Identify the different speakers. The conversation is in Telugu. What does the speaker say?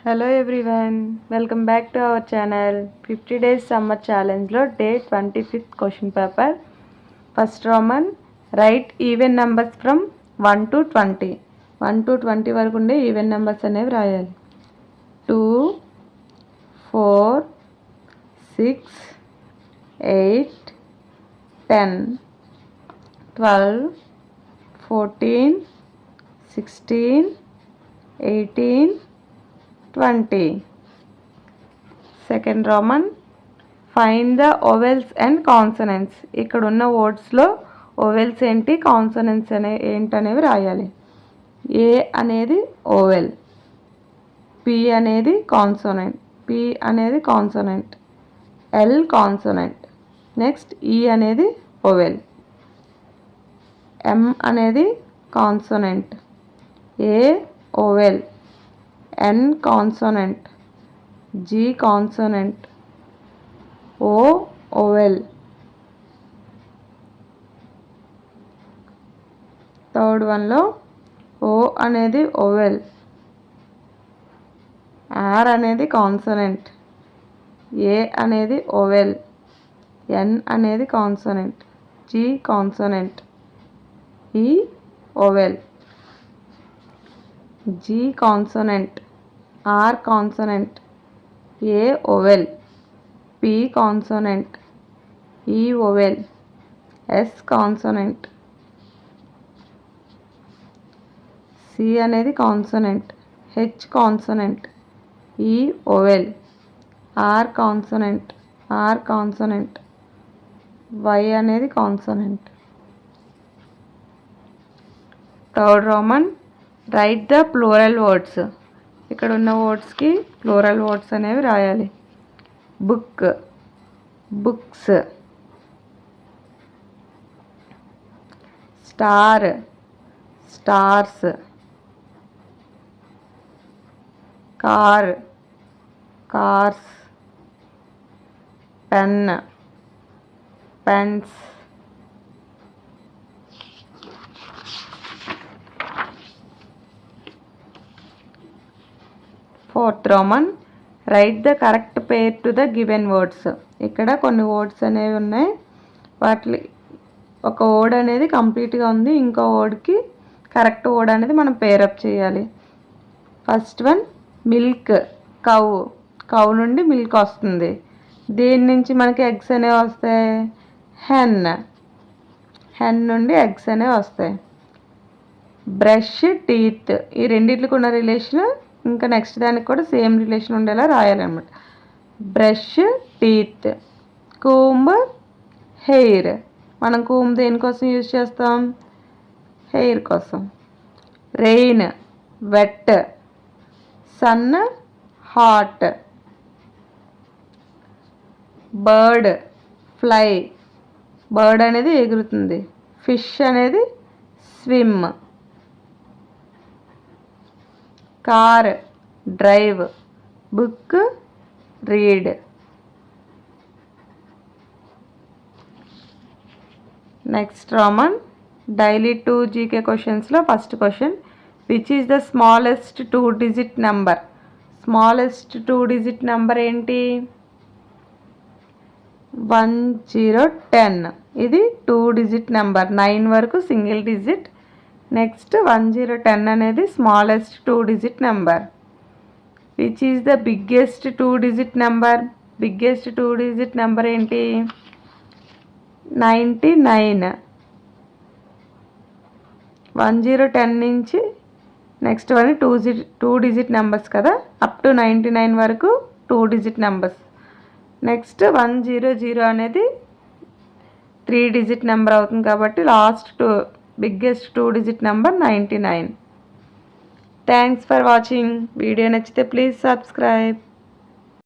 Speaker 1: Hello everyone, welcome back to our channel. 50 days summer ఛాలెంజ్లో day 25th question paper. First Roman, write even numbers from 1 to 20. 1 to 20 వరకు ఉండే ఈవెన్ నెంబర్స్ అనేవి రాయాలి. 2, 4, 6, 8, 10, 12, 14, 16, 18, 20. Second Roman, find the vowels and consonants. ఇక్కడ ఉన్న వర్డ్స్లో ఓవెల్స్ ఏంటి, కాన్సనెంట్స్ ఏంటనేవి రాయాలి. ఏ అనేది ఓవెల్, పి అనేది కాన్సోనెంట్, పి అనేది consonant, L consonant. Next E అనేది ఓవెల్, ఎం అనేది consonant, A vowel, N consonant, G consonant, O vowel. Third వన్లో ఓ అనేది ఓవెల్, ఆర్ అనేది కాన్సోనెంట్, ఏ అనేది ఓవెల్, ఎన్ అనేది consonant, G consonant, E vowel, G consonant, R consonant, A vowel, P consonant, E vowel, S consonant, C అనేది consonant, H consonant, E vowel, R consonant, R consonant, why అనేది consonant. Third Roman, write the plural words. ఇక్కడ ఉన్న వర్డ్స్కి ప్లూరల్ వర్డ్స్ అనేవి రాయాలి. Book, books, star, stars, car, cars, pen, pens. Fourth Roman, write the correct pair to the given words. ఇక్కడ కొన్ని వర్డ్స్ అనేవి ఉన్నాయి, వాటి ఒక వర్డ్ అనేది కంప్లీట్గా ఉంది, ఇంకో వర్డ్కి కరెక్ట్ వర్డ్ అనేది మనం పేరప్ చేయాలి. First one milk, cow, cow నుండి మిల్క్ వస్తుంది. దీని నుంచి మనకి ఎగ్స్ అనేవి వస్తాయి. హెన్, హెన్ నుండి ఎగ్స్ అనేవి వస్తాయి. బ్రష్, టీత్, ఈ రెండిట్లకి ఉన్న రిలేషన్ ఇంకా నెక్స్ట్ దానికి కూడా సేమ్ రిలేషన్ ఉండేలా రాయాలన్నమాట. Brush, teeth. Comb, hair. మనం కూంబ్ దేనికోసం యూజ్ చేస్తాం, హెయిర్ కోసం. Rain, wet. Sun, hot. Bird, fly, bird అనేది ఎగురుతుంది. ఫిష్ అనేది swim. Car, drive. Book, read. Next Roman, daily 2 GK క్వశ్చన్స్లో first question, which is the smallest 2 digit number. Smallest 2 digit number ఏంటి, 1010. ఇది 2 డిజిట్ నెంబర్, 9 వరకు సింగిల్ డిజిట్. నెక్స్ట్ 1010 అనేది smallest 2 digit number. Which is the biggest 2 digit number. Biggest 2 digit number ఏంటి, 99. 1010 నుంచి నెక్స్ట్ వన్ 2 డిజిట్ నెంబర్స్ కదా, అప్ టు 99 వరకు 2 డిజిట్ నెంబర్స్. నెక్స్ట్ 100 అనేది 3 డిజిట్ నెంబర్ అవుతుంది కాబట్టి last biggest 2 digit number 99. Thanks for watching. Video నచ్చితే ప్లీజ్ సబ్స్క్రైబ్.